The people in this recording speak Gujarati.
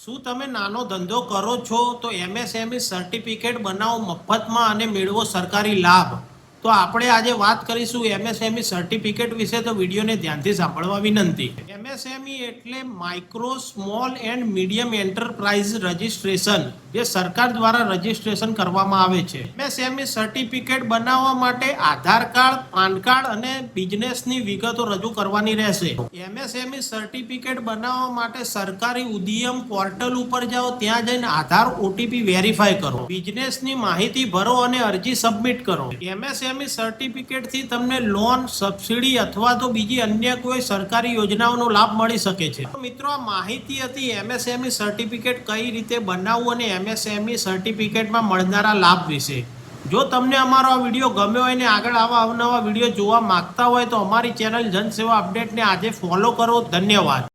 શું તમે નાનો ધંધો કરો છો તો એમએસએમઈ સર્ટિફિકેટ બનાવો મફતમાં અને મેળવો સરકારી લાભ? તો આપણે આજે વાત કરીશું એમએસએમઈ સર્ટિફિકેટ વિશે, તો વિડીયોને ધ્યાનથી સાંભળવા વિનંતી. એમએસએમઈ એટલે micro small and medium enterprise registration, જે સરકાર દ્વારા રજિસ્ટ્રેશન કરવામાં આવે છે. એમએસએમઈ સર્ટિફિકેટ બનાવવા માટે આધાર કાર્ડ, પાન કાર્ડ અને બિઝનેસની વિગતો રજૂ કરવાની રહેશે. એમએસએમઈ સર્ટિફિકેટ બનાવવા માટે સરકારી ઉદ્યમ પોર્ટલ ઉપર જાઓ, ત્યાં જઈને આધાર ઓટીપી વેરીફાઈ કરો, બિઝનેસની માહિતી ભરો અને અરજી સબમિટ કરો. એમએસએમઈ સર્ટિફિકેટથી તમને લોન, સબસિડી અથવા તો બીજી અન્ય કોઈ સરકારી યોજનાઓનો લાભ મળી શકે છે. મિત્રો, આ માહિતી હતી એમએસએમઈ સર્ટિફિકેટ કઈ રીતે બનાવવું અને એમએસએમઈ સર્ટિફિકેટમાં મળનારા લાભ વિશે. જો તમને અમારો આ વિડીયો ગમ્યો હોય ને આગળ આવા અવનવા વિડીયો જોવા માંગતા હોય તો અમારી ચેનલ જનસેવા અપડેટને આજે ફોલો કરો. ધન્યવાદ.